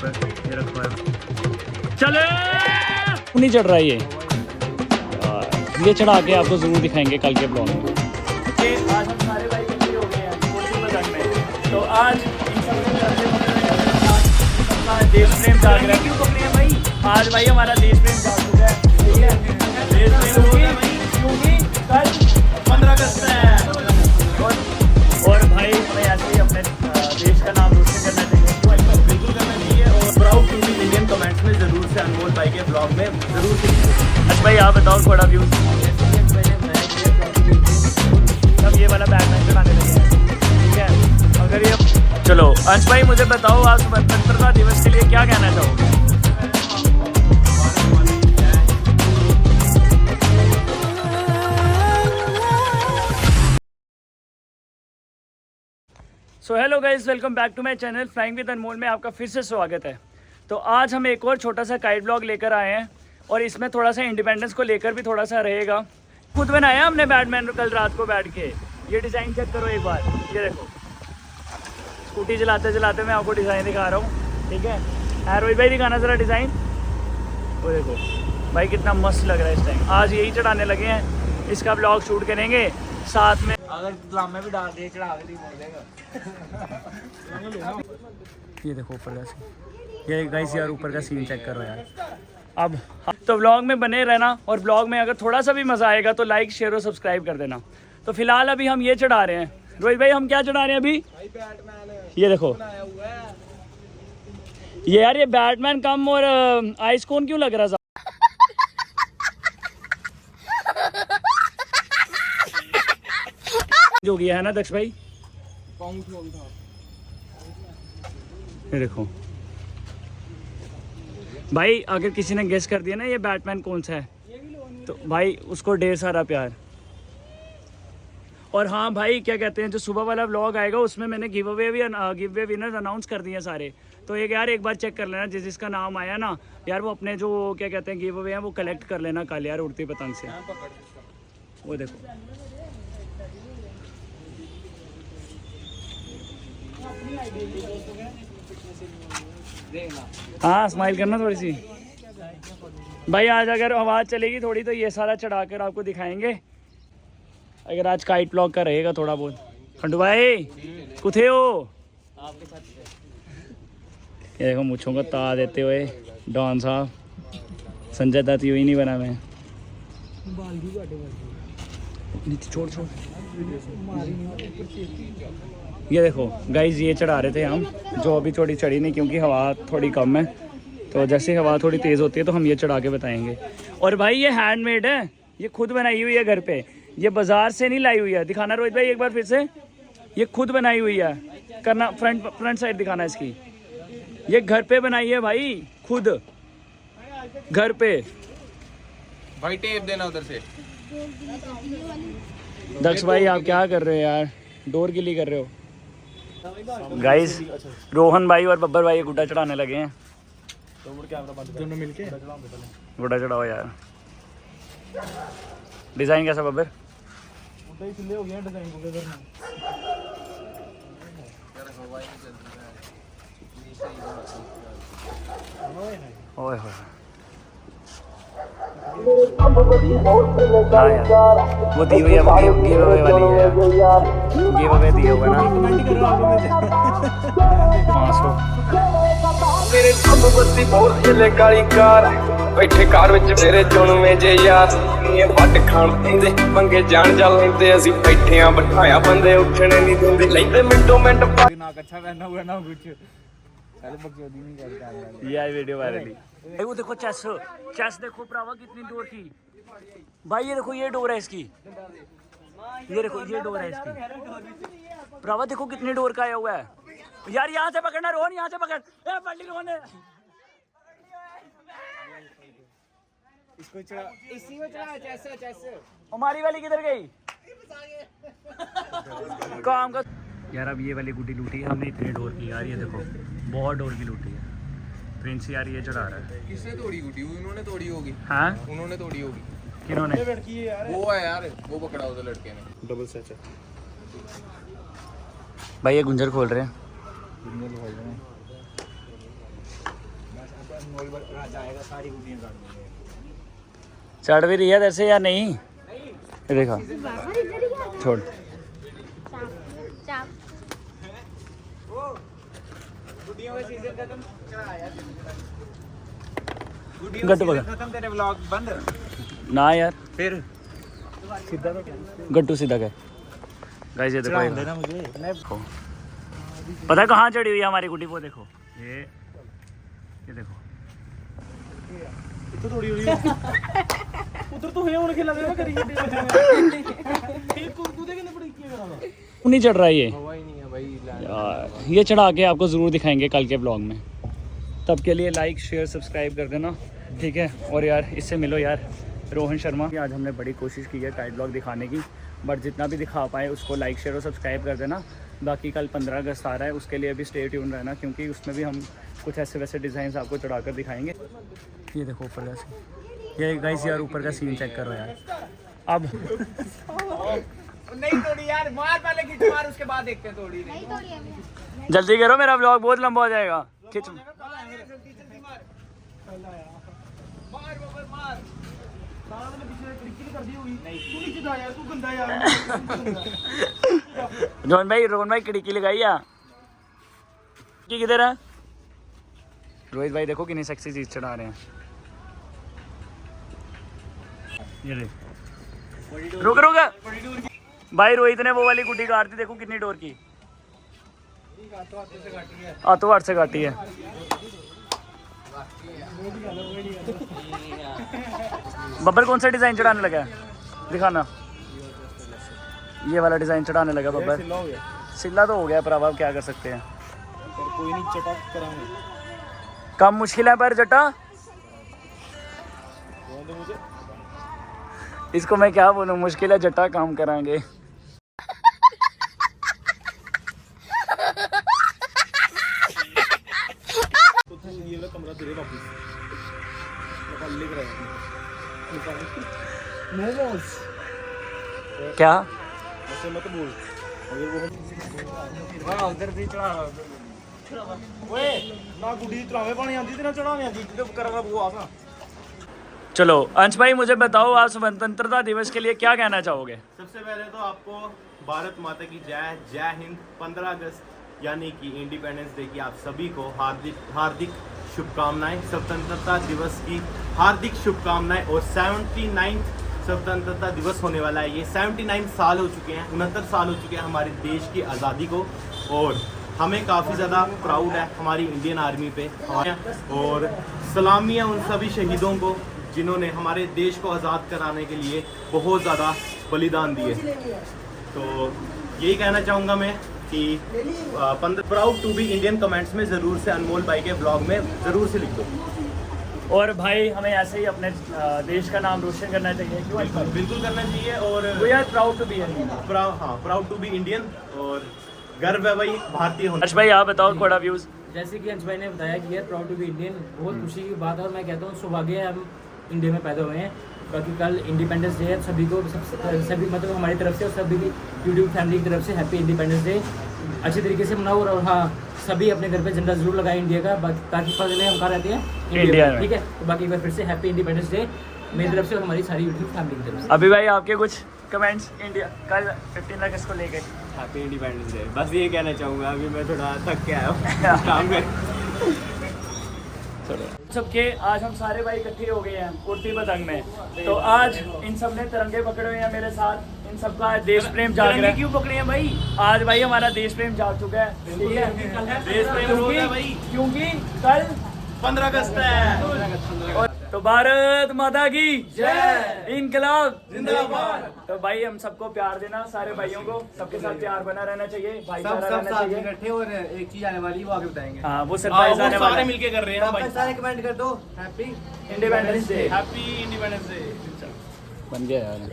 ऊपर, ये रखो है। चले नहीं चढ़ रहा है ये चढ़ा के आपको ज़रूर दिखाएंगे कल के ब्लॉग में। आज हम सारे भाई इकट्ठे हो गए हैं में, तो आज देश प्रेम जाग रहा है। क्यों पकड़े हैं भाई? आज भाई हमारा देश प्रेम जाग चुका है, ठीक है। देश प्रेम क्योंकि कल 15 अगस्त है और भाई हमें ऐसे ही अपने देश का नाम रोशन करना चाहिए, बिल्कुल करना चाहिए। और proud to be Indian comments में ज़रूर से अनमोल भाई के ब्लॉग में ज़रूर से। अच्छा भाई आप बताओ थोड़ा व्यूज़। अब ये वाला बैटमैन चढ़ाने लगे हैं, ठीक है। अगर ये चलो अंश भाई मुझे बताओ आप स्वतंत्रता दिवस के लिए क्या कहना चाहोगे? So hello guys, welcome back to my channel flying with Anmol में आपका फिर से स्वागत है। तो आज हम एक और छोटा सा काइट ब्लॉग लेकर आए हैं और इसमें थोड़ा सा इंडिपेंडेंस को लेकर भी थोड़ा सा रहेगा। खुद बनाया हमने बैटमैन कल रात को बैठ के। ये डिज़ाइन चेक करो एक बार, ये देखो स्कूटी चलाते चलाते मैं आपको डिज़ाइन दिखा रहा हूँ, ठीक है। रोहित भाई दिखाना ज़रा डिज़ाइन। वो देखो भाई कितना मस्त लग रहा है इस टाइम। आज यही चढ़ाने लगे हैं, इसका ब्लॉग शूट करेंगे साथ में। अगर ड्रामे भी डाल दिए चढ़ा के ये देखो ऊपर का सीन, ये गाइस यार ऊपर का सीन चेक करो यार। अब तो व्लॉग में बने रहना और व्लॉग में अगर थोड़ा सा भी मज़ा आएगा तो लाइक शेयर और सब्सक्राइब कर देना। तो फिलहाल अभी हम ये चढ़ा रहे हैं। रोहित भाई हम क्या चढ़ा रहे हैं अभी? ये देखो ये यार, ये बैटमैन कम और आइस कोन क्यों लग रहा था? जो गया है ना दक्ष भाई, ये देखो भाई, अगर किसी ने गेस कर दिया ना ये बैटमैन कौन सा है तो भाई उसको ढेर सारा प्यार। और हाँ भाई क्या कहते हैं, जो सुबह वाला व्लॉग आएगा उसमें मैंने गिव अवे विनर्स अनाउंस कर दिए सारे। तो एक बार चेक कर लेना, जिसका नाम आया ना यार वो अपने जो क्या कहते हैं गिव अवे हैं वो कलेक्ट कर लेना कल यार उड़ती पतंग से। वो देखो हाँ स्माइल करना थोड़ी सी भाई। आज अगर आवाज़ चलेगी थोड़ी तो ये सारा चढ़ा कर आपको दिखाएंगे, अगर आज काइट ब्लॉग का रहेगा थोड़ा बहुत। खंडू भाई कुथे हो? ये देखो मुझों को ता देते हुए डॉन साहब। संजय दत्त यूँ ही नहीं बना मैं। छोड़ छोड़। ये देखो गाइज ये चढ़ा रहे थे हम, जो अभी थोड़ी चढ़ी नहीं क्योंकि हवा थोड़ी कम है। तो जैसे हवा थोड़ी तेज़ होती है तो हम ये चढ़ा के बताएंगे। और भाई ये हैंडमेड है, ये खुद बनाई हुई है घर पे, ये बाज़ार से नहीं लाई हुई है। दिखाना रोहित भाई एक बार फिर से, ये खुद बनाई हुई है। करना फ्रंट साइड दिखाना इसकी। ये घर पे बनाई है भाई, खुद घर पे। भाई टेप देना उधर से। दक्ष भाई आप क्या कर रहे हो यार, डोर गिली कर रहे हो? गाइस रोहन भाई और बब्बर भाई गुड्डा चढ़ाने लगे हैं। दोनों मिलके गुड्डा चढ़ाओ यार। डिज़ाइन कैसा बब्बर? ओए होए हाँ यार वो दी हुई है, गिव अवे वाली है यार। गिव अवे दिया हुआ ना। मेरे सब बत्ती बहुत चले काली कार बैठे कार विच मेरे चुनवे जे यार ये ਵੱਡ ਖਾਣ ਦਿੰਦੇ ਪੰਗੇ ਜਾਣ ਜਾ ਲੈਂਦੇ ਅਸੀਂ ਬੈਠੇ ਆ ਬਿਠਾਇਆ ਬੰਦੇ ਉੱਠਣੇ ਨਹੀਂ ਦਿੰਦੇ ਲੈਂਦੇ ਮਿੰਟੋ ਮਿੰਟ ना अच्छा पहना हुआ ना कुछ। ये आई वीडियो वायरल। वो देखो चेस देखो प्रावा कितनी डोर की भाई। ये देखो ये डोर है इसकी, ये देखो ये डोर है इसकी प्रावा। देखो कितनी डोर का आया हुआ है यार। यहाँ से पकड़ना रोहन, यहाँ से पकड़। पल्ली रोहन इसको चढ़ा, इसी में चढ़ा चेस। हमारी वाली किधर गई? काम का यार। अब ये वाली गुड्डी लूटी है हमने, इतनी डोर की यार। ये देखो बहुत डोर की लूटी है। प्रिंस यार ये चढ़ा रहा है। किसने तोड़ी गुड्डी? उन्होंने तोड़ी होगी। हाँ उन्होंने तोड़ी होगी। किन्होंने? वो है यार, वो पकड़ा उधर लड़के ने। डबल सच है भाई। ये गुंजर खोल रहे हैं। जाएगा सारी गुटियां काट देंगे। चढ़ भी रही है इधर से या नहीं? ये देखा, छोड़। गुटियों का सीजन खत्म, चला यार गुटियों गट्टू का पकड़। सीजन खत्म, तेरे व्लॉग बंद। ना यार, फिर सीधा तो गट्टू सीधा कर। गाइस ये देखो, देना मुझे। देखो पता है कहाँ चढ़ी हुई है हमारी गुड्डी? वो देखो, ये देखो। तो थोड़ी हुई उधर तो है उन्हें खिला देना करी ये कूदे के पड़ी क्या करा नहीं चढ़ रहा है ये हवा ही नहीं है भाई। यार। ये चढ़ा के आपको ज़रूर दिखाएंगे कल के ब्लॉग में। तब के लिए लाइक शेयर सब्सक्राइब कर देना, ठीक है। और यार इससे मिलो यार, रोहन शर्मा। आज हमने बड़ी कोशिश की है काइट ब्लॉग दिखाने की, बट जितना भी दिखा पाए उसको लाइक शेयर और सब्सक्राइब कर देना। बाकी कल 15 अगस्त आ रहा है, उसके लिए भी स्टे ट्यून रहना, क्योंकि उसमें भी हम कुछ ऐसे वैसे डिज़ाइन आपको चढ़ाकर दिखाएंगे। ये देखो ऊपर का सीन, ये गाइस यार ऊपर का सीन चेक करो यार। अब नहीं तोड़ी यार, मार पहले खींच मार, उसके बाद देखते हैं तोड़ी नहीं। जल्दी करो, मेरा ब्लॉग बहुत लंबा हो जाएगा। खिंच रोहन भाई खिड़की लगाई है कि किधर है? रोहित भाई देखो कितनी सेक्सी चीज चढ़ा रहे हैं। ये देख, रुक भाई, रोहित ने वो वाली गुड्डी काट दी, देखो कितनी डोर की। हाथों हाथ से काटी है। बब्बर कौन सा डिजाइन चढ़ाने लगा है? दिखाना। ये वाला डिजाइन चढ़ाने लगा बब्बर। सिला तो हो गया पर अब आप क्या कर सकते हैं। कोई नहीं, चटा करांगे। काम मुश्किल है पर जटा, इसको मैं क्या बोलूं, मुश्किल है जटा, काम कराएंगे। कमरा तेरे वापस क्या ऐसे मत बोल। उधर भी चढ़ा ओए ना गुड्डी चढ़ावे पानी आंदी ते ना चढ़ावे आंदी ते करवा वो आसा। चलो अंश भाई मुझे बताओ, आप स्वतंत्रता दिवस के लिए क्या कहना चाहोगे? सबसे पहले तो आपको भारत माता की जय, जय हिंद। 15 अगस्त यानी कि इंडिपेंडेंस डे की आप सभी को हार्दिक शुभकामनाएं। स्वतंत्रता दिवस की हार्दिक शुभकामनाएं। और 79 स्वतंत्रता दिवस होने वाला है। ये 79 साल हो चुके हैं, 69 साल हो चुके हैं हमारे देश की आज़ादी को, और हमें काफ़ी ज़्यादा प्राउड है हमारी इंडियन आर्मी पे। और सलामियाँ उन सभी शहीदों को जिन्होंने हमारे देश को आज़ाद कराने के लिए बहुत ज़्यादा बलिदान दिए। तो यही कहना चाहूँगा मैं कि proud to be Indian comments में ज़रूर से अनमोल भाई के ब्लॉग में ज़रूर से लिख दो। और भाई हमें ऐसे ही अपने देश का नाम रोशन करना चाहिए। क्यों? बिल्कुल करना चाहिए। और we are proud to be Indian. Proud to be Indian, और गर्व है भाई भारतीय होने। अंश भाई आप बताओ थोड़ा व्यूज़। जैसे कि अंश भाई ने बताया कि यार प्राउड टू बी इंडियन बहुत खुशी की बात है, और मैं कहता हूँ सौभाग्य है हम इंडिया में पैदा हुए हैं। बाकी कल इंडिपेंडेंस डे है, सभी को सभी मतलब हमारी तरफ से और सभी की यूट्यूब फैमिली की तरफ से हैप्पी इंडिपेंडेंस डे। अच्छे तरीके से मनाओ, और हाँ सभी अपने घर पे झंडा जरूर लगाए इंडिया का, ताकि पहले हम कहाँ रहते हैं, इंडिया में, ठीक है। तो बाकी एक बार फिर से हैप्पी इंडिपेंडेंस डे मेरी तरफ से और हमारी सारी यूट्यूब फैमिली की तरफ से। अभी भाई आपके कुछ कमेंट्स इंडिया कल 15 अगस्त को लेके? हैप्पी इंडिपेंडेंस डे, बस ये कहना चाहूँगा। अभी मैं थोड़ा थक के आया हूँ काम में। सबके आज हम सारे भाई इकट्ठे हो गए हैं कुर्ती पतंग में। तो आज इन सब ने तिरंगे पकड़े हुए हैं मेरे साथ। इन सबका देश प्रेम जाग रहा है। क्यों पकड़े हैं भाई? आज भाई हमारा देश प्रेम जाग चुका है, ठीक है। देश प्रेम रोज है भाई, क्योंकि कल 15 अगस्त है। और तो भारत माता की जय, इनकलाब जिंदाबाद। तो भाई हम सबको प्यार देना, सारे भाइयों को सबके साथ प्यार बना रहना चाहिए, भाईचारा रहना चाहिए। इकट्ठे और एक चीज आने वाली वो आगे बताएंगे। हाँ वो सरप्राइज आने वाला सारे है। मिलके कर रहे हैं भाई। सारे कमेंट कर दो happy independence day. Happy independence day. बन गया यार।